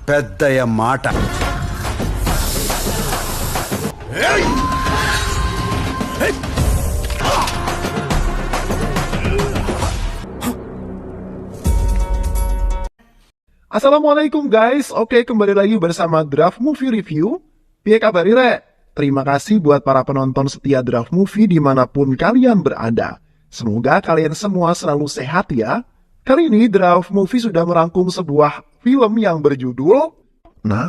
పెద్దయ్య మాట. Assalamualaikum guys, oke kembali lagi bersama Draft Movie Review. Piye kabar Ire? Terima kasih buat para penonton setia Draft Movie dimanapun kalian berada. Semoga kalian semua selalu sehat ya. Kali ini Draft Movie sudah merangkum sebuah film yang berjudul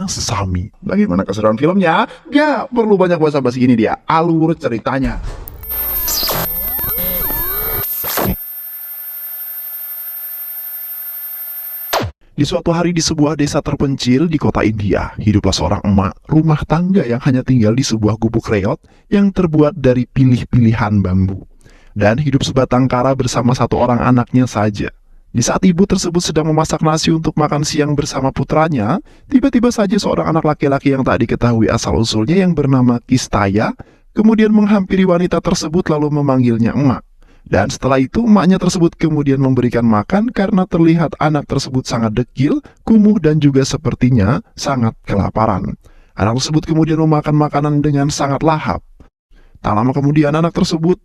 Sesami. Bagaimana keseruan filmnya? Gak perlu banyak basa-basi, ini dia alur ceritanya. Di suatu hari di sebuah desa terpencil di kota India, hiduplah seorang emak rumah tangga yang hanya tinggal di sebuah gubuk reot yang terbuat dari pilih-pilihan bambu. Dan hidup sebatang kara bersama satu orang anaknya saja. Di saat ibu tersebut sedang memasak nasi untuk makan siang bersama putranya, tiba-tiba saja seorang anak laki-laki yang tak diketahui asal-usulnya yang bernama Kistaya, kemudian menghampiri wanita tersebut lalu memanggilnya emak. Dan setelah itu emaknya tersebut kemudian memberikan makan karena terlihat anak tersebut sangat dekil, kumuh dan juga sepertinya sangat kelaparan. Anak tersebut kemudian memakan makanan dengan sangat lahap. Tak lama kemudian anak tersebut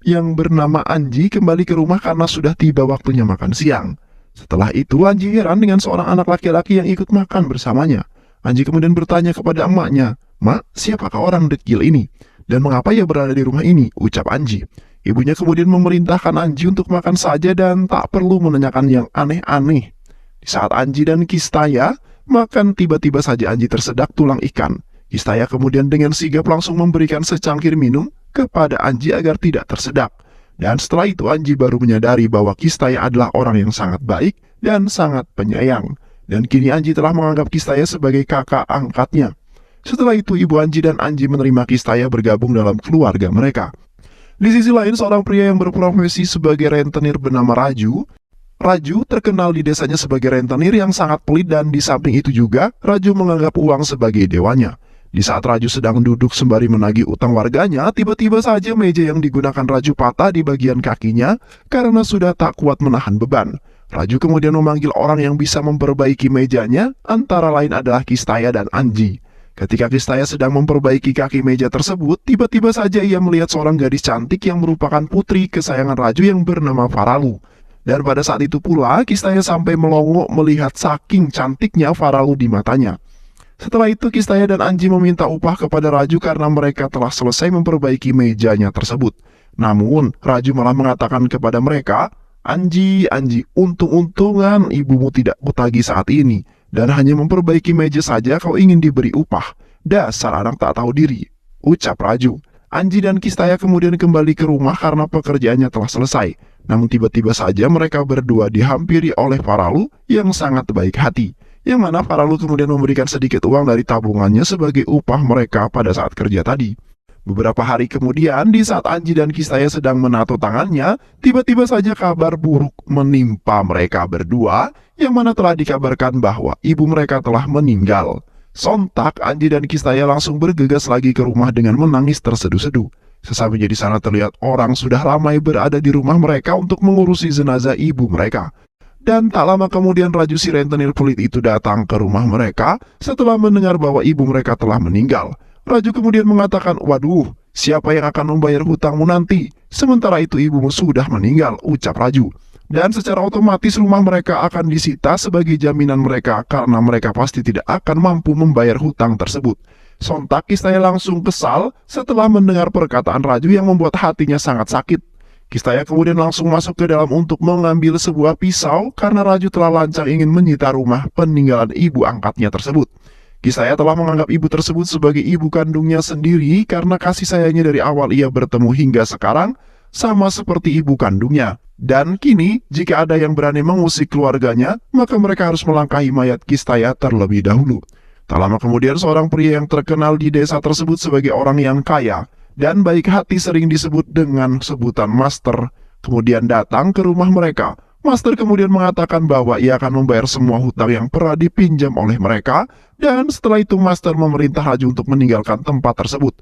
yang bernama Anji kembali ke rumah karena sudah tiba waktunya makan siang. Setelah itu Anji heran dengan seorang anak laki-laki yang ikut makan bersamanya. Anji kemudian bertanya kepada emaknya, "Mak, siapakah orang dekil ini? Dan mengapa ia berada di rumah ini?" ucap Anji. Ibunya kemudian memerintahkan Anji untuk makan saja dan tak perlu menanyakan yang aneh-aneh. Di saat Anji dan Kistaya makan, tiba-tiba saja Anji tersedak tulang ikan. Kistaya kemudian dengan sigap langsung memberikan secangkir minum kepada Anji agar tidak tersedak. Dan setelah itu Anji baru menyadari bahwa Kistaya adalah orang yang sangat baik dan sangat penyayang. Dan kini Anji telah menganggap Kistaya sebagai kakak angkatnya. Setelah itu ibu Anji dan Anji menerima Kistaya bergabung dalam keluarga mereka. Di sisi lain, seorang pria yang berprofesi sebagai rentenir bernama Raju. Raju terkenal di desanya sebagai rentenir yang sangat pelit dan di samping itu juga, Raju menganggap uang sebagai dewanya. Di saat Raju sedang duduk sembari menagih utang warganya, tiba-tiba saja meja yang digunakan Raju patah di bagian kakinya karena sudah tak kuat menahan beban. Raju kemudian memanggil orang yang bisa memperbaiki mejanya, antara lain adalah Kistaya dan Anji. Ketika Kistaya sedang memperbaiki kaki meja tersebut, tiba-tiba saja ia melihat seorang gadis cantik yang merupakan putri kesayangan Raju yang bernama Faralu. Dan pada saat itu pula, Kistaya sampai melongo melihat saking cantiknya Faralu di matanya. Setelah itu, Kistaya dan Anji meminta upah kepada Raju karena mereka telah selesai memperbaiki mejanya tersebut. Namun, Raju malah mengatakan kepada mereka, Anji, untung-untungan ibumu tidak kutagih saat ini. Dan hanya memperbaiki meja saja kau ingin diberi upah. Dasar anak tak tahu diri, ucap Raju. Anji dan Kistaya kemudian kembali ke rumah karena pekerjaannya telah selesai. Namun tiba-tiba saja mereka berdua dihampiri oleh Faralu yang sangat baik hati. Yang mana Faralu kemudian memberikan sedikit uang dari tabungannya sebagai upah mereka pada saat kerja tadi. Beberapa hari kemudian, di saat Anji dan Kistaya sedang menato tangannya, tiba-tiba saja kabar buruk menimpa mereka berdua, yang mana telah dikabarkan bahwa ibu mereka telah meninggal. Sontak, Anji dan Kistaya langsung bergegas lagi ke rumah dengan menangis terseduh-seduh. Sesampainya di sana terlihat orang sudah ramai berada di rumah mereka untuk mengurusi jenazah ibu mereka. Dan tak lama kemudian Raju si rentenir pelit itu datang ke rumah mereka setelah mendengar bahwa ibu mereka telah meninggal. Raju kemudian mengatakan, "Waduh, siapa yang akan membayar hutangmu nanti? Sementara itu ibumu sudah meninggal," ucap Raju. Dan secara otomatis rumah mereka akan disita sebagai jaminan mereka karena mereka pasti tidak akan mampu membayar hutang tersebut. Sontak Kistaya langsung kesal setelah mendengar perkataan Raju yang membuat hatinya sangat sakit. Kistaya kemudian langsung masuk ke dalam untuk mengambil sebuah pisau karena Raju telah lancang ingin menyita rumah peninggalan ibu angkatnya tersebut. Kistaya telah menganggap ibu tersebut sebagai ibu kandungnya sendiri karena kasih sayangnya dari awal ia bertemu hingga sekarang sama seperti ibu kandungnya. Dan kini, jika ada yang berani mengusik keluarganya, maka mereka harus melangkahi mayat Kistaya terlebih dahulu. Tak lama kemudian, seorang pria yang terkenal di desa tersebut sebagai orang yang kaya dan baik hati sering disebut dengan sebutan Master, kemudian datang ke rumah mereka. Master kemudian mengatakan bahwa ia akan membayar semua hutang yang pernah dipinjam oleh mereka, dan setelah itu Master memerintah Raju untuk meninggalkan tempat tersebut.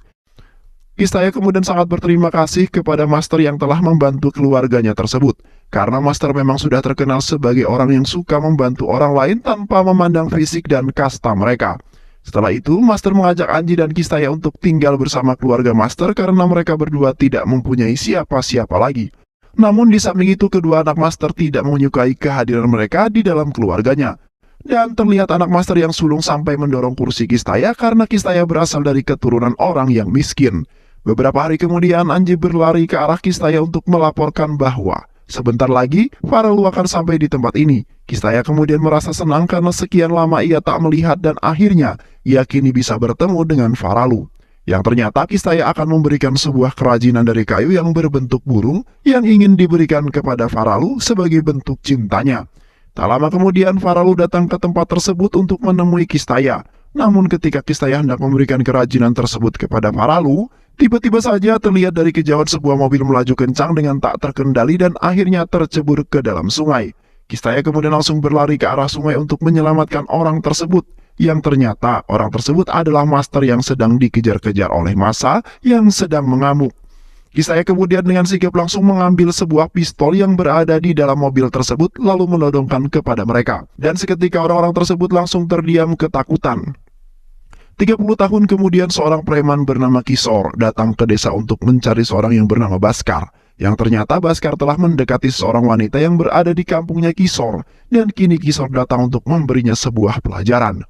Kistaya kemudian sangat berterima kasih kepada Master yang telah membantu keluarganya tersebut. karena Master memang sudah terkenal sebagai orang yang suka membantu orang lain tanpa memandang fisik dan kasta mereka. Setelah itu, Master mengajak Anji dan Kistaya untuk tinggal bersama keluarga Master karena mereka berdua tidak mempunyai siapa-siapa lagi. Namun di samping itu, kedua anak Master tidak menyukai kehadiran mereka di dalam keluarganya. Dan terlihat anak Master yang sulung sampai mendorong kursi Kistaya karena Kistaya berasal dari keturunan orang yang miskin. Beberapa hari kemudian, Anji berlari ke arah Kistaya untuk melaporkan bahwa sebentar lagi Faralu akan sampai di tempat ini. Kistaya kemudian merasa senang karena sekian lama ia tak melihat dan akhirnya ia kini bisa bertemu dengan Faralu. Yang ternyata Kistaya akan memberikan sebuah kerajinan dari kayu yang berbentuk burung yang ingin diberikan kepada Faralu sebagai bentuk cintanya. Tak lama kemudian Faralu datang ke tempat tersebut untuk menemui Kistaya. Namun ketika Kistaya hendak memberikan kerajinan tersebut kepada Faralu, tiba-tiba saja terlihat dari kejauhan sebuah mobil melaju kencang dengan tak terkendali dan akhirnya tercebur ke dalam sungai. Kistaya kemudian langsung berlari ke arah sungai untuk menyelamatkan orang tersebut. Yang ternyata orang tersebut adalah Master yang sedang dikejar-kejar oleh massa yang sedang mengamuk. Kistaya kemudian dengan sigap langsung mengambil sebuah pistol yang berada di dalam mobil tersebut lalu menodongkan kepada mereka. Dan seketika orang-orang tersebut langsung terdiam ketakutan. 30 tahun kemudian seorang preman bernama Kisor datang ke desa untuk mencari seorang yang bernama Baskar. Yang ternyata Baskar telah mendekati seorang wanita yang berada di kampungnya Kisor. Dan kini Kisor datang untuk memberinya sebuah pelajaran.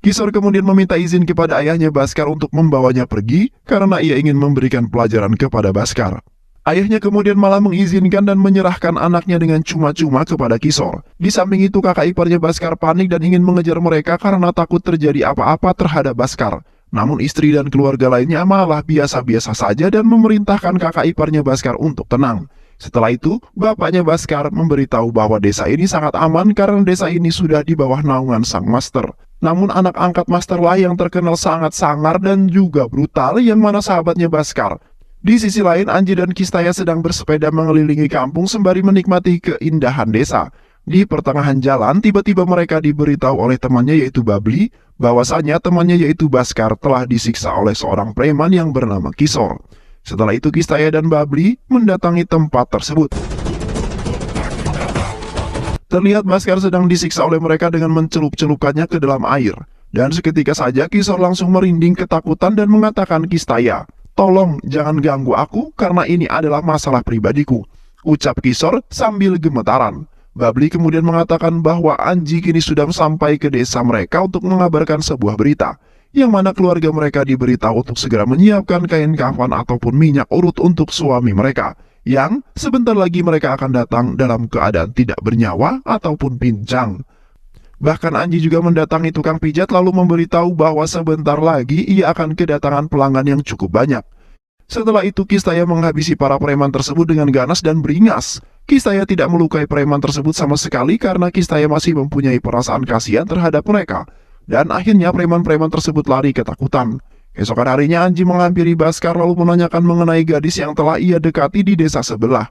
Kisor kemudian meminta izin kepada ayahnya Baskar untuk membawanya pergi karena ia ingin memberikan pelajaran kepada Baskar. Ayahnya kemudian malah mengizinkan dan menyerahkan anaknya dengan cuma-cuma kepada Kisor. Di samping itu kakak iparnya Baskar panik dan ingin mengejar mereka karena takut terjadi apa-apa terhadap Baskar. Namun istri dan keluarga lainnya malah biasa-biasa saja dan memerintahkan kakak iparnya Baskar untuk tenang. Setelah itu, bapaknya Baskar memberitahu bahwa desa ini sangat aman karena desa ini sudah di bawah naungan sang Master. Namun anak angkat Master lah yang terkenal sangat sangar dan juga brutal yang mana sahabatnya Baskar. Di sisi lain, Anji dan Kistaya sedang bersepeda mengelilingi kampung sembari menikmati keindahan desa. Di pertengahan jalan, tiba-tiba mereka diberitahu oleh temannya yaitu Babli, bahwasanya temannya yaitu Baskar telah disiksa oleh seorang preman yang bernama Kisor. Setelah itu Kistaya dan Babli mendatangi tempat tersebut. Terlihat Baskar sedang disiksa oleh mereka dengan mencelup-celupkannya ke dalam air. Dan seketika saja Kisor langsung merinding ketakutan dan mengatakan Kistaya, "Tolong jangan ganggu aku karena ini adalah masalah pribadiku," ucap Kisor sambil gemetaran. Babli kemudian mengatakan bahwa Anji kini sudah sampai ke desa mereka untuk mengabarkan sebuah berita, yang mana keluarga mereka diberitahu untuk segera menyiapkan kain kafan ataupun minyak urut untuk suami mereka, yang sebentar lagi mereka akan datang dalam keadaan tidak bernyawa ataupun pincang. Bahkan Anji juga mendatangi tukang pijat lalu memberitahu bahwa sebentar lagi ia akan kedatangan pelanggan yang cukup banyak. Setelah itu Kistaya menghabisi para preman tersebut dengan ganas dan beringas. Kistaya tidak melukai preman tersebut sama sekali karena Kistaya masih mempunyai perasaan kasihan terhadap mereka. Dan akhirnya preman-preman tersebut lari ketakutan. Keesokan harinya Anji menghampiri Baskar lalu menanyakan mengenai gadis yang telah ia dekati di desa sebelah.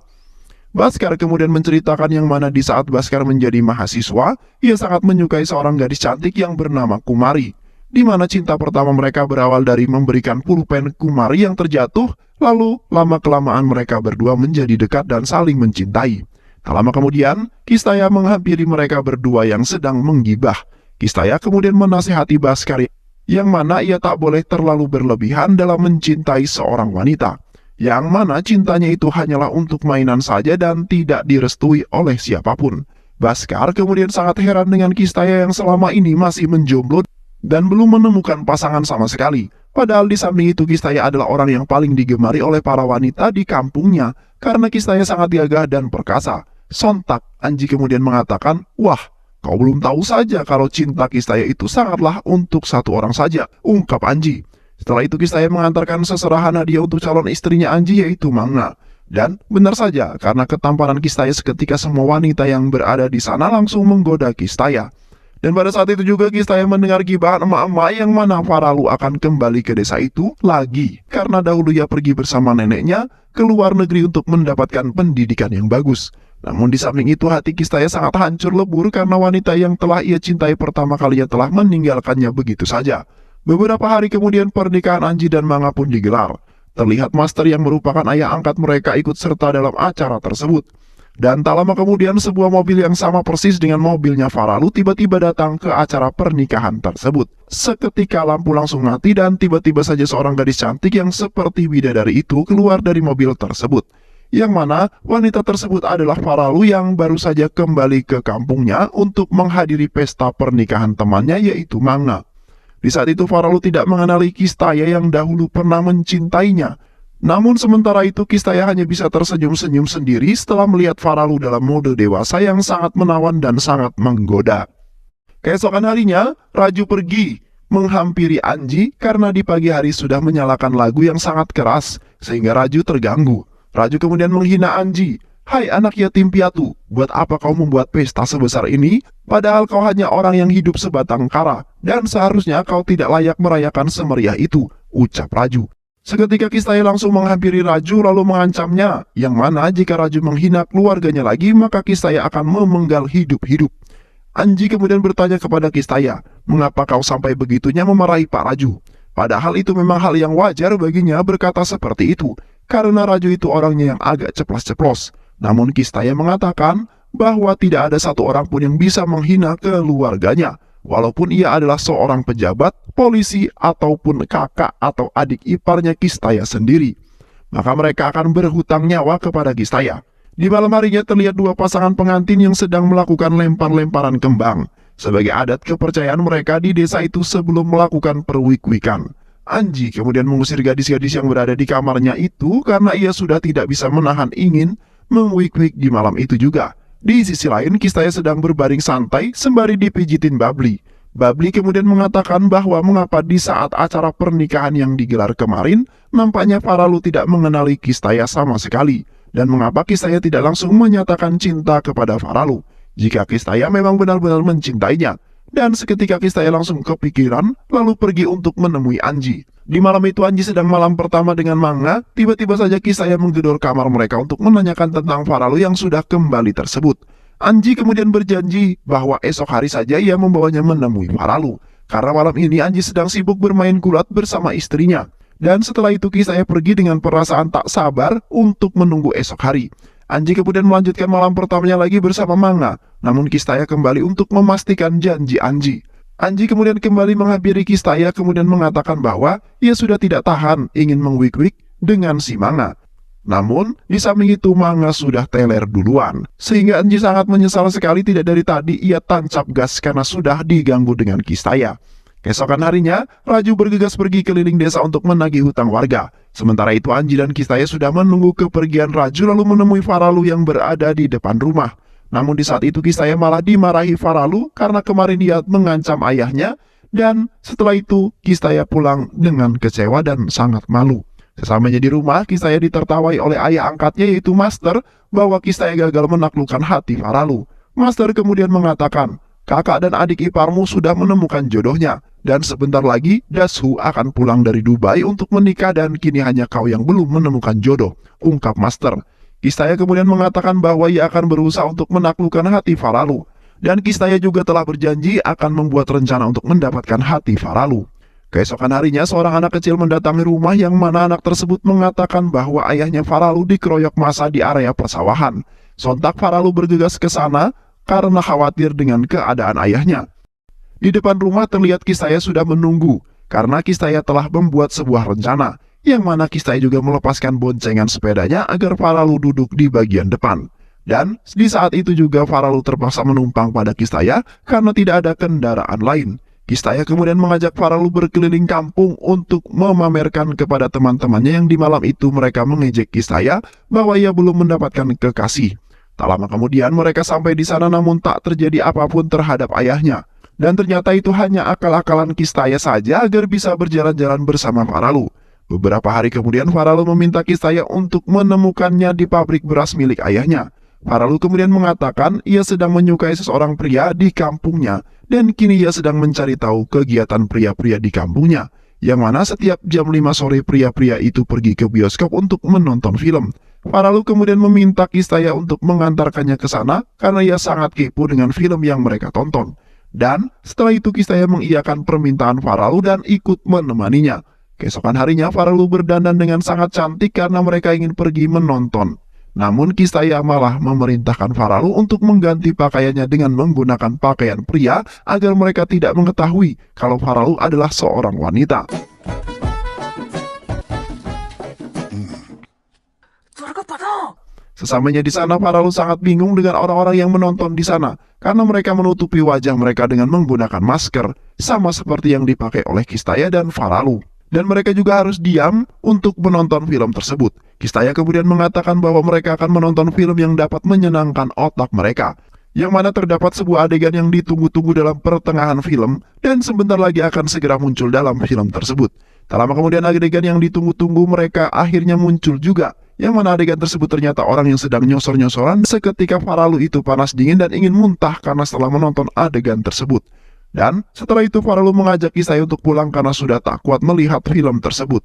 Baskar kemudian menceritakan yang mana di saat Baskar menjadi mahasiswa, ia sangat menyukai seorang gadis cantik yang bernama Kumari, di mana cinta pertama mereka berawal dari memberikan pulpen Kumari yang terjatuh, lalu lama-kelamaan mereka berdua menjadi dekat dan saling mencintai. Tak lama kemudian, Kistaya menghampiri mereka berdua yang sedang menggibah. Kistaya kemudian menasihati Baskar yang mana ia tak boleh terlalu berlebihan dalam mencintai seorang wanita, yang mana cintanya itu hanyalah untuk mainan saja dan tidak direstui oleh siapapun. Baskar kemudian sangat heran dengan Kistaya yang selama ini masih menjomblo dan belum menemukan pasangan sama sekali. Padahal di samping itu Kistaya adalah orang yang paling digemari oleh para wanita di kampungnya karena Kistaya sangat gagah dan perkasa. Sontak Anji kemudian mengatakan, "Wah, kau belum tahu saja kalau cinta Kistaya itu sangatlah untuk satu orang saja," ungkap Anji. Setelah itu Kistaya mengantarkan seserahan hadiah untuk calon istrinya Anji yaitu Mangna. Dan benar saja, karena ketampanan Kistaya seketika semua wanita yang berada di sana langsung menggoda Kistaya. Dan pada saat itu juga Kistaya mendengar gibahan emak-emak yang mana Faralu akan kembali ke desa itu lagi. Karena dahulu ia pergi bersama neneknya ke luar negeri untuk mendapatkan pendidikan yang bagus. Namun di samping itu hati Kistaya sangat hancur lebur karena wanita yang telah ia cintai pertama kalinya telah meninggalkannya begitu saja. Beberapa hari kemudian pernikahan Anji dan Manga pun digelar. Terlihat Master yang merupakan ayah angkat mereka ikut serta dalam acara tersebut. Dan tak lama kemudian sebuah mobil yang sama persis dengan mobilnya Faralu tiba-tiba datang ke acara pernikahan tersebut. Seketika lampu langsung mati dan tiba-tiba saja seorang gadis cantik yang seperti bidadari itu keluar dari mobil tersebut. Yang mana wanita tersebut adalah Faralu yang baru saja kembali ke kampungnya untuk menghadiri pesta pernikahan temannya yaitu Manga. Di saat itu Faralu tidak mengenali Kistaya yang dahulu pernah mencintainya. Namun sementara itu Kistaya hanya bisa tersenyum-senyum sendiri setelah melihat Faralu dalam mode dewasa yang sangat menawan dan sangat menggoda. Keesokan harinya, Raju pergi menghampiri Anji karena di pagi hari sudah menyalakan lagu yang sangat keras sehingga Raju terganggu. Raju kemudian menghina Anji. "Hai anak yatim piatu, buat apa kau membuat pesta sebesar ini? Padahal kau hanya orang yang hidup sebatang kara dan seharusnya kau tidak layak merayakan semeriah itu," ucap Raju. Seketika Kistaya langsung menghampiri Raju lalu mengancamnya, yang mana jika Raju menghina keluarganya lagi maka Kistaya akan memenggal hidup-hidup. Anji kemudian bertanya kepada Kistaya, "Mengapa kau sampai begitunya memarahi Pak Raju?" Padahal itu memang hal yang wajar baginya berkata seperti itu, karena Raju itu orangnya yang agak ceplas-ceplos. Namun Kistaya mengatakan bahwa tidak ada satu orang pun yang bisa menghina keluarganya, walaupun ia adalah seorang pejabat, polisi, ataupun kakak atau adik iparnya Kistaya sendiri. Maka mereka akan berhutang nyawa kepada Kistaya. Di malam harinya terlihat dua pasangan pengantin yang sedang melakukan lempar-lemparan kembang, sebagai adat kepercayaan mereka di desa itu sebelum melakukan perwik-wikan. Anji kemudian mengusir gadis-gadis yang berada di kamarnya itu karena ia sudah tidak bisa menahan ingin mewik-wik di malam itu juga. Di sisi lain, Kistaya sedang berbaring santai sembari dipijitin Babli. Babli kemudian mengatakan bahwa mengapa di saat acara pernikahan yang digelar kemarin, nampaknya Faralu tidak mengenali Kistaya sama sekali. Dan mengapa Kistaya tidak langsung menyatakan cinta kepada Faralu, jika Kistaya memang benar-benar mencintainya. Dan seketika Kistaya langsung kepikiran, lalu pergi untuk menemui Anji. Di malam itu Anji sedang malam pertama dengan Manga, tiba-tiba saja Kistaya menggedor kamar mereka untuk menanyakan tentang Faralu yang sudah kembali tersebut. Anji kemudian berjanji bahwa esok hari saja ia membawanya menemui Faralu, karena malam ini Anji sedang sibuk bermain gulat bersama istrinya. Dan setelah itu Kistaya pergi dengan perasaan tak sabar untuk menunggu esok hari. Anji kemudian melanjutkan malam pertamanya lagi bersama Manga, namun Kistaya kembali untuk memastikan janji Anji. Anji kemudian kembali menghampiri Kistaya kemudian mengatakan bahwa ia sudah tidak tahan ingin mengwik-wik dengan si Manga. Namun, di samping itu Manga sudah teler duluan, sehingga Anji sangat menyesal sekali tidak dari tadi ia tancap gas karena sudah diganggu dengan Kistaya. Keesokan harinya, Raju bergegas pergi keliling desa untuk menagih hutang warga. Sementara itu Anji dan Kistaya sudah menunggu kepergian Raju lalu menemui Faralu yang berada di depan rumah. Namun di saat itu Kistaya malah dimarahi Faralu karena kemarin dia mengancam ayahnya, dan setelah itu Kistaya pulang dengan kecewa dan sangat malu. Sesamanya di rumah, Kistaya ditertawai oleh ayah angkatnya yaitu Master bahwa Kistaya gagal menaklukkan hati Faralu. Master kemudian mengatakan, "Kakak dan adik iparmu sudah menemukan jodohnya, dan sebentar lagi Dashu akan pulang dari Dubai untuk menikah dan kini hanya kau yang belum menemukan jodoh," ungkap Master. Kistaya kemudian mengatakan bahwa ia akan berusaha untuk menaklukkan hati Faralu, dan Kistaya juga telah berjanji akan membuat rencana untuk mendapatkan hati Faralu. Keesokan harinya seorang anak kecil mendatangi rumah yang mana anak tersebut mengatakan bahwa ayahnya Faralu dikeroyok massa di area persawahan. Sontak Faralu bergegas ke sana karena khawatir dengan keadaan ayahnya. Di depan rumah terlihat Kistaya sudah menunggu, karena Kistaya telah membuat sebuah rencana, yang mana Kistaya juga melepaskan boncengan sepedanya agar Faralu duduk di bagian depan. Dan di saat itu juga Faralu terpaksa menumpang pada Kistaya karena tidak ada kendaraan lain. Kistaya kemudian mengajak Faralu berkeliling kampung untuk memamerkan kepada teman-temannya yang di malam itu mereka mengejek Kistaya bahwa ia belum mendapatkan kekasih. Tak lama kemudian mereka sampai di sana namun tak terjadi apapun terhadap ayahnya. Dan ternyata itu hanya akal-akalan Kistaya saja agar bisa berjalan-jalan bersama Faralu. Beberapa hari kemudian Faralu meminta Kistaya untuk menemukannya di pabrik beras milik ayahnya. Faralu kemudian mengatakan ia sedang menyukai seseorang pria di kampungnya dan kini ia sedang mencari tahu kegiatan pria-pria di kampungnya. Yang mana setiap jam 5 sore pria-pria itu pergi ke bioskop untuk menonton film. Faralu kemudian meminta Kistaya untuk mengantarkannya ke sana karena ia sangat kepo dengan film yang mereka tonton. Dan setelah itu Kistaya mengiyakan permintaan Faralu dan ikut menemaninya. Keesokan harinya Faralu berdandan dengan sangat cantik karena mereka ingin pergi menonton. Namun Kistaya malah memerintahkan Faralu untuk mengganti pakaiannya dengan menggunakan pakaian pria agar mereka tidak mengetahui kalau Faralu adalah seorang wanita. Sesampainya di sana, Faralu sangat bingung dengan orang-orang yang menonton di sana karena mereka menutupi wajah mereka dengan menggunakan masker, sama seperti yang dipakai oleh Kistaya dan Faralu. Dan mereka juga harus diam untuk menonton film tersebut. Kistaya kemudian mengatakan bahwa mereka akan menonton film yang dapat menyenangkan otak mereka, yang mana terdapat sebuah adegan yang ditunggu-tunggu dalam pertengahan film dan sebentar lagi akan segera muncul dalam film tersebut. Tak lama kemudian adegan yang ditunggu-tunggu mereka akhirnya muncul juga, yang mana adegan tersebut ternyata orang yang sedang nyosor-nyosoran seketika Faralu itu panas dingin dan ingin muntah karena setelah menonton adegan tersebut. Dan setelah itu Faralu mengajak Kistaya untuk pulang karena sudah tak kuat melihat film tersebut.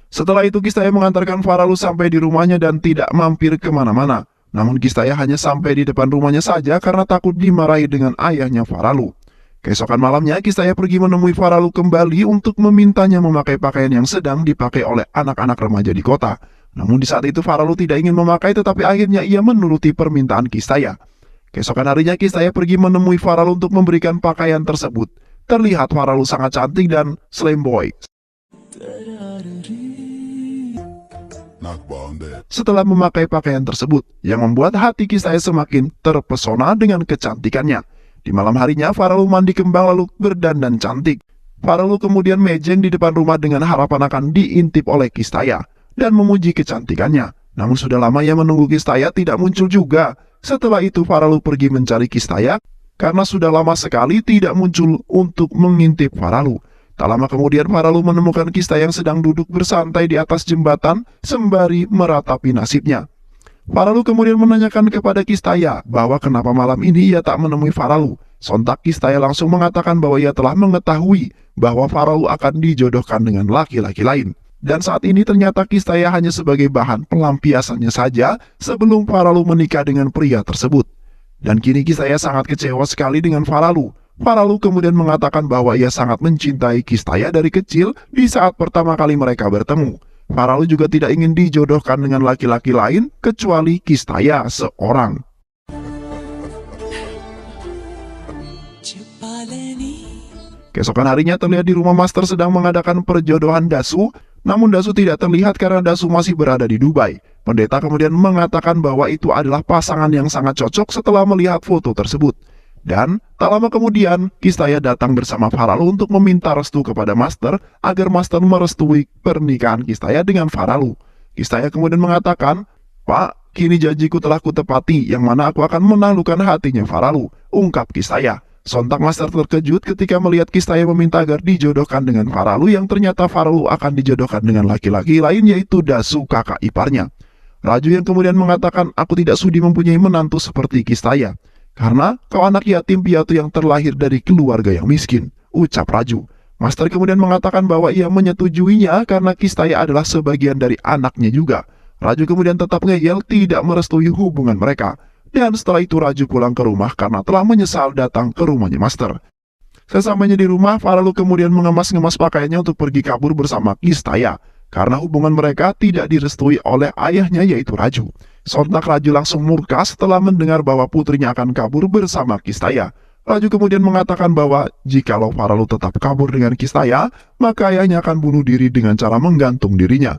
Setelah itu Kistaya mengantarkan Faralu sampai di rumahnya dan tidak mampir kemana-mana. Namun Kistaya hanya sampai di depan rumahnya saja karena takut dimarahi dengan ayahnya Faralu. Keesokan malamnya Kistaya pergi menemui Faralu kembali untuk memintanya memakai pakaian yang sedang dipakai oleh anak-anak remaja di kota. Namun di saat itu Faralu tidak ingin memakai, tetapi akhirnya ia menuruti permintaan Kistaya. Keesokan harinya Kistaya pergi menemui Faralu untuk memberikan pakaian tersebut. Terlihat Faralu sangat cantik dan slamboy. Setelah memakai pakaian tersebut, yang membuat hati Kistaya semakin terpesona dengan kecantikannya. Di malam harinya Faralu mandi kembang lalu berdandan cantik. Faralu kemudian mejeng di depan rumah dengan harapan akan diintip oleh Kistaya dan memuji kecantikannya. Namun sudah lama ia menunggu Kistaya tidak muncul juga. Setelah itu Faralu pergi mencari Kistaya karena sudah lama sekali tidak muncul untuk mengintip Faralu. Tak lama kemudian Faralu menemukan Kistaya yang sedang duduk bersantai di atas jembatan sembari meratapi nasibnya. Faralu kemudian menanyakan kepada Kistaya bahwa kenapa malam ini ia tak menemui Faralu. Sontak Kistaya langsung mengatakan bahwa ia telah mengetahui bahwa Faralu akan dijodohkan dengan laki-laki lain. Dan saat ini ternyata Kistaya hanya sebagai bahan pelampiasannya saja sebelum Faralu menikah dengan pria tersebut. Dan kini Kistaya sangat kecewa sekali dengan Faralu. Faralu kemudian mengatakan bahwa ia sangat mencintai Kistaya dari kecil di saat pertama kali mereka bertemu. Faralu juga tidak ingin dijodohkan dengan laki-laki lain kecuali Kistaya seorang. Keesokan harinya terlihat di rumah Master sedang mengadakan perjodohan Dasu. Namun Dasu tidak terlihat karena Dasu masih berada di Dubai. Pendeta kemudian mengatakan bahwa itu adalah pasangan yang sangat cocok setelah melihat foto tersebut. Dan tak lama kemudian Kistaya datang bersama Faralu untuk meminta restu kepada Master agar Master merestui pernikahan Kistaya dengan Faralu. Kistaya kemudian mengatakan, "Pak, kini janjiku telah kutepati, yang mana aku akan menaklukkan hatinya Faralu," ungkap Kistaya. Sontak Master terkejut ketika melihat Kistaya meminta agar dijodohkan dengan Faralu, yang ternyata Faralu akan dijodohkan dengan laki-laki lain, yaitu Dasu, kakak iparnya. Raju yang kemudian mengatakan, "Aku tidak sudi mempunyai menantu seperti Kistaya, karena kau anak yatim piatu yang terlahir dari keluarga yang miskin," ucap Raju. Master kemudian mengatakan bahwa ia menyetujuinya karena Kistaya adalah sebagian dari anaknya juga. Raju kemudian tetap ngeyel tidak merestui hubungan mereka. Dan setelah itu Raju pulang ke rumah karena telah menyesal datang ke rumahnya Master. Sesampainya di rumah, Faralu kemudian mengemas-ngemas pakaiannya untuk pergi kabur bersama Kistaya, karena hubungan mereka tidak direstui oleh ayahnya yaitu Raju. Sontak Raju langsung murka setelah mendengar bahwa putrinya akan kabur bersama Kistaya. Raju kemudian mengatakan bahwa jikalau Faralu tetap kabur dengan Kistaya, maka ayahnya akan bunuh diri dengan cara menggantung dirinya.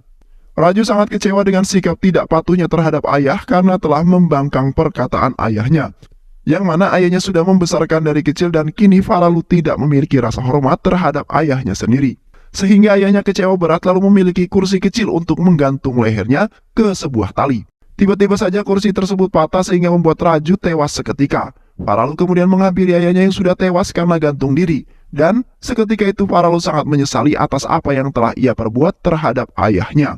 Raju sangat kecewa dengan sikap tidak patuhnya terhadap ayah karena telah membangkang perkataan ayahnya, yang mana ayahnya sudah membesarkan dari kecil dan kini Faralu tidak memiliki rasa hormat terhadap ayahnya sendiri. Sehingga ayahnya kecewa berat lalu memiliki kursi kecil untuk menggantung lehernya ke sebuah tali. Tiba-tiba saja kursi tersebut patah sehingga membuat Raju tewas seketika. Faralu kemudian menghampiri ayahnya yang sudah tewas karena gantung diri. Dan seketika itu Faralu sangat menyesali atas apa yang telah ia perbuat terhadap ayahnya.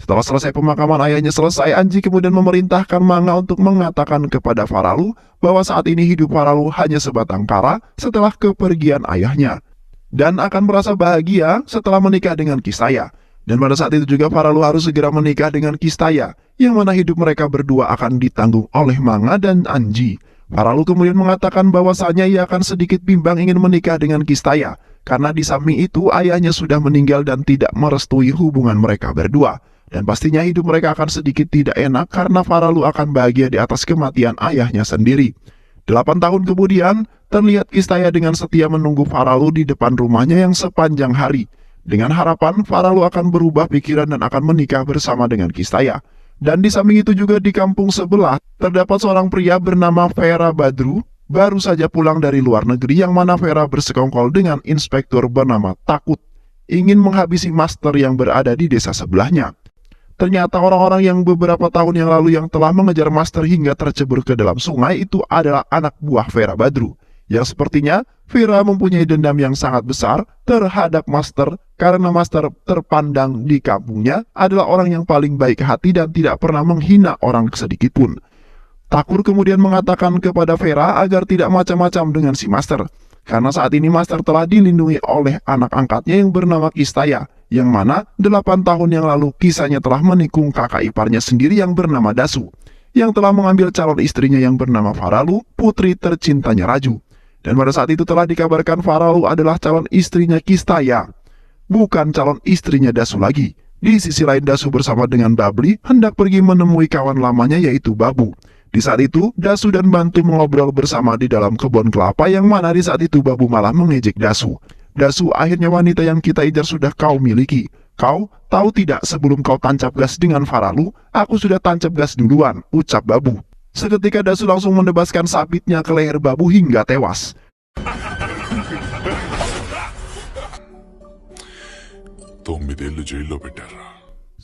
Setelah selesai pemakaman ayahnya selesai, Anji kemudian memerintahkan Manga untuk mengatakan kepada Faralu bahwa saat ini hidup Faralu hanya sebatang kara setelah kepergian ayahnya, dan akan merasa bahagia setelah menikah dengan Kistaya. Dan pada saat itu juga Faralu harus segera menikah dengan Kistaya, yang mana hidup mereka berdua akan ditanggung oleh Manga dan Anji. Faralu kemudian mengatakan bahwasanya ia akan sedikit bimbang ingin menikah dengan Kistaya, karena di samping itu ayahnya sudah meninggal dan tidak merestui hubungan mereka berdua. Dan pastinya hidup mereka akan sedikit tidak enak karena Faralu akan bahagia di atas kematian ayahnya sendiri. 8 tahun kemudian, terlihat Kistaya dengan setia menunggu Faralu di depan rumahnya yang sepanjang hari. Dengan harapan Faralu akan berubah pikiran dan akan menikah bersama dengan Kistaya. Dan di samping itu juga di kampung sebelah, terdapat seorang pria bernama Vera Badru, baru saja pulang dari luar negeri yang mana Vera bersekongkol dengan inspektur bernama Takut, ingin menghabisi master yang berada di desa sebelahnya. Ternyata orang-orang yang beberapa tahun yang lalu yang telah mengejar master hingga tercebur ke dalam sungai itu adalah anak buah Vera Badru, yang sepertinya Vera mempunyai dendam yang sangat besar terhadap master karena master terpandang di kampungnya adalah orang yang paling baik hati dan tidak pernah menghina orang sedikitpun. Takur kemudian mengatakan kepada Vera agar tidak macam-macam dengan si master, karena saat ini master telah dilindungi oleh anak angkatnya yang bernama Kistaya, yang mana 8 tahun yang lalu kisahnya telah menikung kakak iparnya sendiri yang bernama Dasu, yang telah mengambil calon istrinya yang bernama Faralu, putri tercintanya Raju. Dan pada saat itu telah dikabarkan Faralu adalah calon istrinya Kistaya, bukan calon istrinya Dasu lagi. Di sisi lain Dasu bersama dengan Babli hendak pergi menemui kawan lamanya yaitu Babu. Di saat itu, Dasu dan Bantu mengobrol bersama di dalam kebun kelapa yang mana di saat itu Babu malah mengejek Dasu. Dasu, akhirnya wanita yang kita incar sudah kau miliki. Kau tahu tidak sebelum kau tancap gas dengan Faralu, aku sudah tancap gas duluan, ucap Babu. Seketika Dasu langsung menebaskan sabitnya ke leher Babu hingga tewas.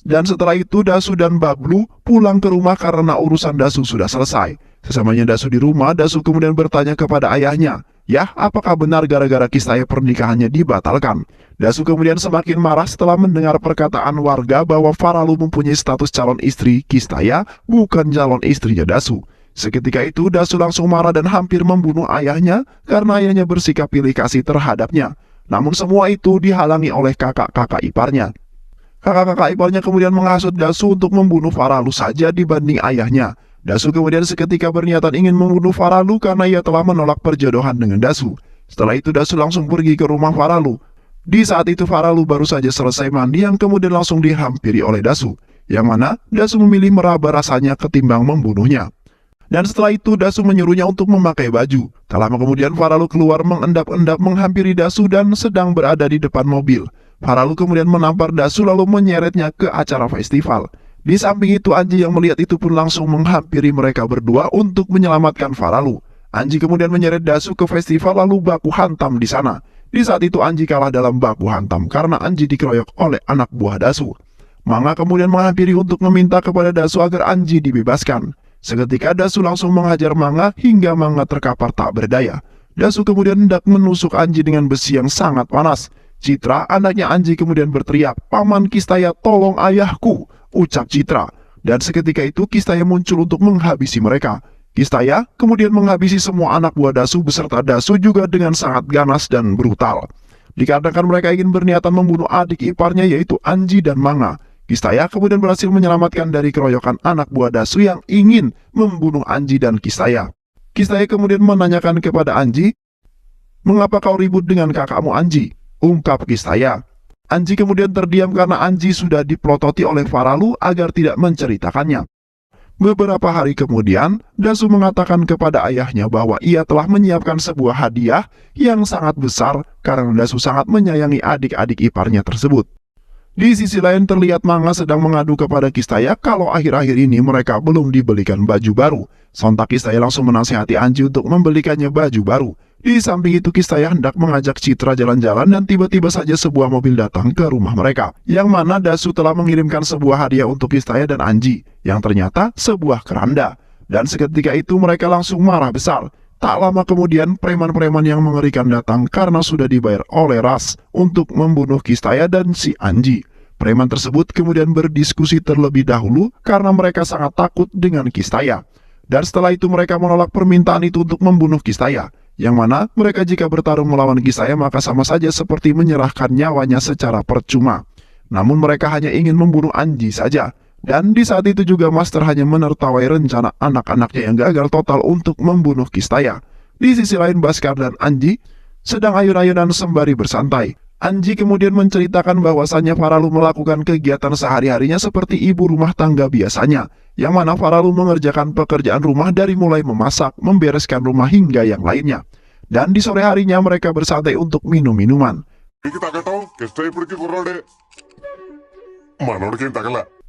Dan setelah itu Dasu dan Bablu pulang ke rumah karena urusan Dasu sudah selesai. Sesamanya Dasu di rumah, Dasu kemudian bertanya kepada ayahnya, "Yah, apakah benar gara-gara Kistaya pernikahannya dibatalkan?" Dasu kemudian semakin marah setelah mendengar perkataan warga bahwa Faralu mempunyai status calon istri Kistaya, bukan calon istrinya Dasu. Seketika itu Dasu langsung marah dan hampir membunuh ayahnya karena ayahnya bersikap pilih kasih terhadapnya. Namun semua itu dihalangi oleh kakak-kakak iparnya. Kakak-kakak iparnya kemudian menghasut Dasu untuk membunuh Faralu saja dibanding ayahnya. Dasu kemudian seketika berniatan ingin membunuh Faralu karena ia telah menolak perjodohan dengan Dasu. Setelah itu Dasu langsung pergi ke rumah Faralu. Di saat itu Faralu baru saja selesai mandi yang kemudian langsung dihampiri oleh Dasu, yang mana Dasu memilih meraba rasanya ketimbang membunuhnya. Dan setelah itu Dasu menyuruhnya untuk memakai baju. Tak lama kemudian Faralu keluar mengendap-endap menghampiri Dasu dan sedang berada di depan mobil. Faralu kemudian menampar Dasu lalu menyeretnya ke acara festival. Di samping itu Anji yang melihat itu pun langsung menghampiri mereka berdua untuk menyelamatkan Faralu. Anji kemudian menyeret Dasu ke festival lalu baku hantam di sana. Di saat itu Anji kalah dalam baku hantam karena Anji dikeroyok oleh anak buah Dasu. Manga kemudian menghampiri untuk meminta kepada Dasu agar Anji dibebaskan. Seketika Dasu langsung menghajar Manga hingga Manga terkapar tak berdaya. Dasu kemudian hendak menusuk Anji dengan besi yang sangat panas. Citra, anaknya Anji kemudian berteriak, "Paman Kistaya, tolong ayahku!" ucap Citra. Dan seketika itu Kistaya muncul untuk menghabisi mereka. Kistaya kemudian menghabisi semua anak buah Dasu beserta Dasu juga dengan sangat ganas dan brutal. Dikarenakan mereka ingin berniatan membunuh adik iparnya yaitu Anji dan Manga. Kistaya kemudian berhasil menyelamatkan dari keroyokan anak buah Dasu yang ingin membunuh Anji dan Kistaya. Kistaya kemudian menanyakan kepada Anji, "Mengapa kau ribut dengan kakakmu Anji?" ungkap Kistaya. Anji kemudian terdiam karena Anji sudah dipelototi oleh Faralu agar tidak menceritakannya. Beberapa hari kemudian, Dasu mengatakan kepada ayahnya bahwa ia telah menyiapkan sebuah hadiah yang sangat besar karena Dasu sangat menyayangi adik-adik iparnya tersebut. Di sisi lain terlihat Manga sedang mengadu kepada Kistaya kalau akhir-akhir ini mereka belum dibelikan baju baru. Sontak Kistaya langsung menasihati Anji untuk membelikannya baju baru. Di samping itu Kistaya hendak mengajak Citra jalan-jalan dan tiba-tiba saja sebuah mobil datang ke rumah mereka. Yang mana Dasu telah mengirimkan sebuah hadiah untuk Kistaya dan Anji, yang ternyata sebuah keranda. Dan seketika itu mereka langsung marah besar. Tak lama kemudian preman-preman yang mengerikan datang karena sudah dibayar oleh Ras untuk membunuh Kistaya dan si Anji. Preman tersebut kemudian berdiskusi terlebih dahulu karena mereka sangat takut dengan Kistaya. Dan setelah itu mereka menolak permintaan itu untuk membunuh Kistaya. Yang mana mereka jika bertarung melawan Kistaya maka sama saja seperti menyerahkan nyawanya secara percuma. Namun mereka hanya ingin membunuh Anji saja. Dan di saat itu juga Master hanya menertawai rencana anak-anaknya yang gagal total untuk membunuh Kistaya. Di sisi lain Baskar dan Anji sedang ayun-ayunan sembari bersantai. Anji kemudian menceritakan bahwasannya Faralu melakukan kegiatan sehari-harinya seperti ibu rumah tangga biasanya, yang mana Faralu mengerjakan pekerjaan rumah dari mulai memasak, membereskan rumah hingga yang lainnya. Dan di sore harinya mereka bersantai untuk minum minuman.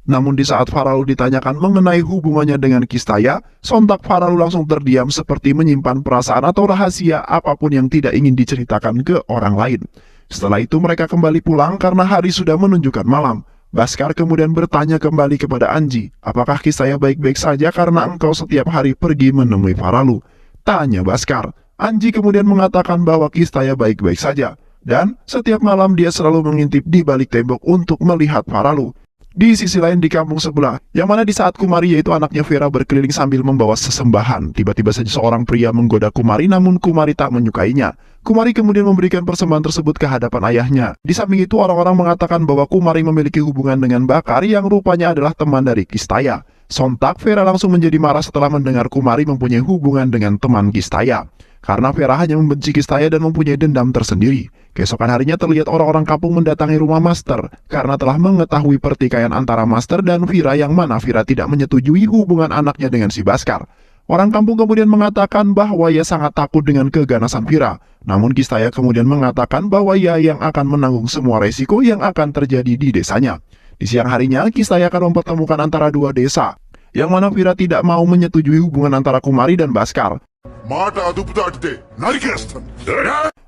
Namun di saat Faralu ditanyakan mengenai hubungannya dengan Kistaya, sontak Faralu langsung terdiam seperti menyimpan perasaan atau rahasia apapun yang tidak ingin diceritakan ke orang lain. Setelah itu mereka kembali pulang karena hari sudah menunjukkan malam. Baskar kemudian bertanya kembali kepada Anji, apakah Kistaya baik-baik saja karena engkau setiap hari pergi menemui Faralu? Tanya Baskar. Anji kemudian mengatakan bahwa Kistaya baik-baik saja. Dan setiap malam dia selalu mengintip di balik tembok untuk melihat Faralu. Di sisi lain di kampung sebelah, yang mana di saat Kumari yaitu anaknya Vera berkeliling sambil membawa sesembahan, tiba-tiba saja seorang pria menggoda Kumari namun Kumari tak menyukainya. Kumari kemudian memberikan persembahan tersebut ke hadapan ayahnya. Di samping itu orang-orang mengatakan bahwa Kumari memiliki hubungan dengan Bakar yang rupanya adalah teman dari Kistaya. Sontak Vera langsung menjadi marah setelah mendengar Kumari mempunyai hubungan dengan teman Kistaya. Karena Vera hanya membenci Kistaya dan mempunyai dendam tersendiri. Keesokan harinya terlihat orang-orang kampung mendatangi rumah Master karena telah mengetahui pertikaian antara Master dan Vera yang mana Vera tidak menyetujui hubungan anaknya dengan si Baskar. Orang kampung kemudian mengatakan bahwa ia sangat takut dengan keganasan Vera. Namun Kistaya kemudian mengatakan bahwa ia yang akan menanggung semua resiko yang akan terjadi di desanya. Di siang harinya Kistaya akan mempertemukan antara dua desa, yang mana Vera tidak mau menyetujui hubungan antara Kumari dan Baskar.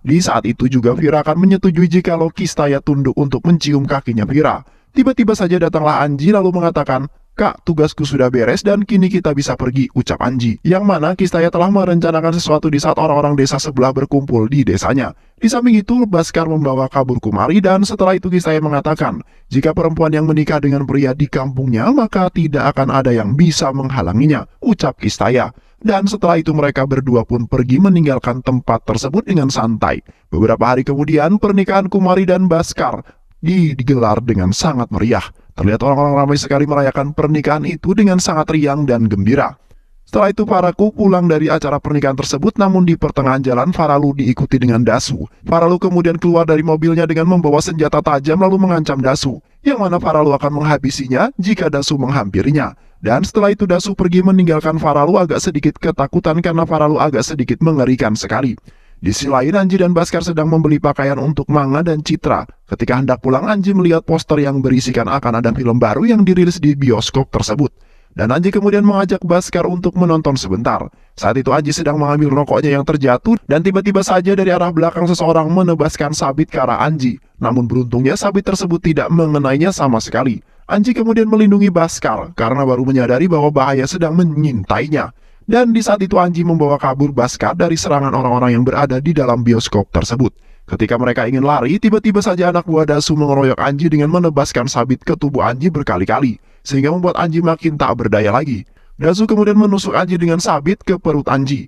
Di saat itu juga Vera akan menyetujui jikalau Kistaya tunduk untuk mencium kakinya Vera. Tiba-tiba saja datanglah Anji lalu mengatakan, "Kak, tugasku sudah beres dan kini kita bisa pergi," ucap Anji. Yang mana Kistaya telah merencanakan sesuatu di saat orang-orang desa sebelah berkumpul di desanya. Di samping itu, Baskar membawa kabur Kumari dan setelah itu Kistaya mengatakan, jika perempuan yang menikah dengan pria di kampungnya, maka tidak akan ada yang bisa menghalanginya, ucap Kistaya. Dan setelah itu mereka berdua pun pergi meninggalkan tempat tersebut dengan santai. Beberapa hari kemudian, pernikahan Kumari dan Baskar digelar dengan sangat meriah. Terlihat orang-orang ramai sekali merayakan pernikahan itu dengan sangat riang dan gembira. Setelah itu Faraku pulang dari acara pernikahan tersebut, namun di pertengahan jalan Faralu diikuti dengan Dasu. Faralu kemudian keluar dari mobilnya dengan membawa senjata tajam lalu mengancam Dasu, yang mana Faralu akan menghabisinya jika Dasu menghampirinya. Dan setelah itu Dasu pergi meninggalkan Faralu agak sedikit ketakutan karena Faralu agak sedikit mengerikan sekali. Di sisi lain, Anji dan Baskar sedang membeli pakaian untuk Manga dan Citra. Ketika hendak pulang, Anji melihat poster yang berisikan akan ada film baru yang dirilis di bioskop tersebut. Dan Anji kemudian mengajak Baskar untuk menonton sebentar. Saat itu Anji sedang mengambil rokoknya yang terjatuh dan tiba-tiba saja dari arah belakang seseorang menebaskan sabit ke arah Anji. Namun beruntungnya sabit tersebut tidak mengenainya sama sekali. Anji kemudian melindungi Baskar karena baru menyadari bahwa bahaya sedang menyintainya. Dan di saat itu Anji membawa kabur Baskar dari serangan orang-orang yang berada di dalam bioskop tersebut. Ketika mereka ingin lari, tiba-tiba saja anak buah Dasu mengeroyok Anji dengan menebaskan sabit ke tubuh Anji berkali-kali, sehingga membuat Anji makin tak berdaya lagi. Dasu kemudian menusuk Anji dengan sabit ke perut Anji.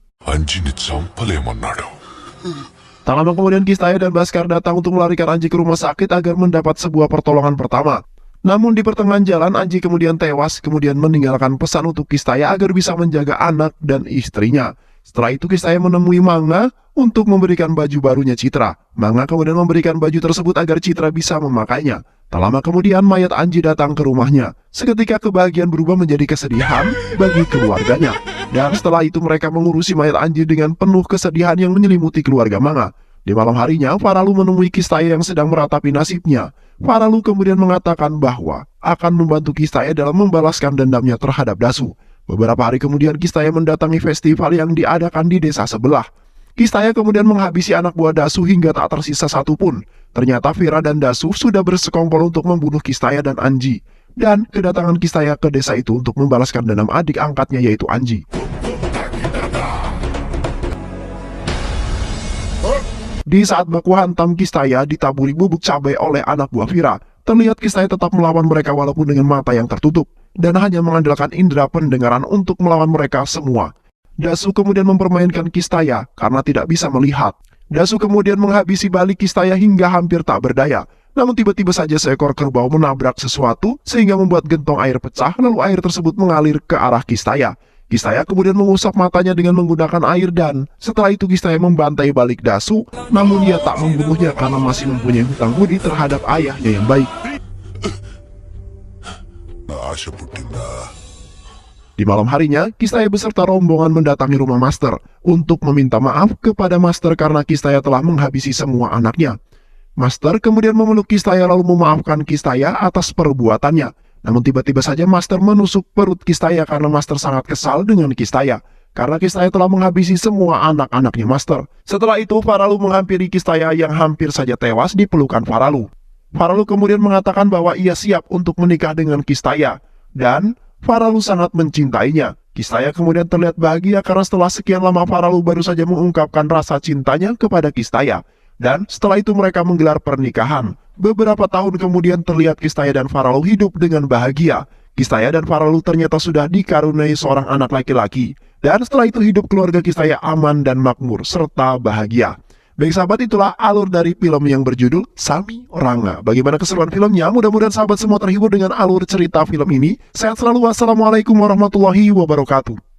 Tak lama kemudian Kistaya dan Baskar datang untuk melarikan Anji ke rumah sakit agar mendapat sebuah pertolongan pertama. Namun di pertengahan jalan Anji kemudian tewas, kemudian meninggalkan pesan untuk Kistaya agar bisa menjaga anak dan istrinya. Setelah itu Kistaya menemui Manga untuk memberikan baju barunya Citra. Manga kemudian memberikan baju tersebut agar Citra bisa memakainya. Tak lama kemudian mayat Anji datang ke rumahnya. Seketika kebahagiaan berubah menjadi kesedihan bagi keluarganya. Dan setelah itu mereka mengurusi mayat Anji dengan penuh kesedihan yang menyelimuti keluarga Manga. Di malam harinya, Faralu menemui Kistaya yang sedang meratapi nasibnya. Faralu kemudian mengatakan bahwa akan membantu Kistaya dalam membalaskan dendamnya terhadap Dasu. Beberapa hari kemudian Kistaya mendatangi festival yang diadakan di desa sebelah. Kistaya kemudian menghabisi anak buah Dasu hingga tak tersisa satupun. Ternyata Vera dan Dasu sudah bersekongkol untuk membunuh Kistaya dan Anji. Dan kedatangan Kistaya ke desa itu untuk membalaskan dendam adik angkatnya yaitu Anji. Di saat baku hantam Kistaya ditaburi bubuk cabai oleh anak buah Vera, terlihat Kistaya tetap melawan mereka walaupun dengan mata yang tertutup, dan hanya mengandalkan indera pendengaran untuk melawan mereka semua. Dasu kemudian mempermainkan Kistaya karena tidak bisa melihat. Dasu kemudian menghabisi balik Kistaya hingga hampir tak berdaya. Namun tiba-tiba saja seekor kerbau menabrak sesuatu sehingga membuat gentong air pecah lalu air tersebut mengalir ke arah Kistaya. Kistaya kemudian mengusap matanya dengan menggunakan air dan setelah itu Kistaya membantai balik Dasu, namun dia tak membunuhnya karena masih mempunyai hutang budi terhadap ayahnya yang baik. Di malam harinya, Kistaya beserta rombongan mendatangi rumah Master untuk meminta maaf kepada Master karena Kistaya telah menghabisi semua anaknya. Master kemudian memeluk Kistaya lalu memaafkan Kistaya atas perbuatannya. Namun tiba-tiba saja Master menusuk perut Kistaya karena Master sangat kesal dengan Kistaya. Karena Kistaya telah menghabisi semua anak-anaknya Master. Setelah itu Faralu menghampiri Kistaya yang hampir saja tewas di pelukan Faralu. Faralu kemudian mengatakan bahwa ia siap untuk menikah dengan Kistaya. Dan Faralu sangat mencintainya. Kistaya kemudian terlihat bahagia karena setelah sekian lama Faralu baru saja mengungkapkan rasa cintanya kepada Kistaya. Dan setelah itu mereka menggelar pernikahan. Beberapa tahun kemudian terlihat Kistaya dan Faralu hidup dengan bahagia. Kistaya dan Faralu ternyata sudah dikaruniai seorang anak laki-laki. Dan setelah itu hidup keluarga Kistaya aman dan makmur serta bahagia. Baik sahabat, itulah alur dari film yang berjudul Sami Oranga. Bagaimana keseruan filmnya? Mudah-mudahan sahabat semua terhibur dengan alur cerita film ini. Sehat selalu. Wassalamualaikum warahmatullahi wabarakatuh.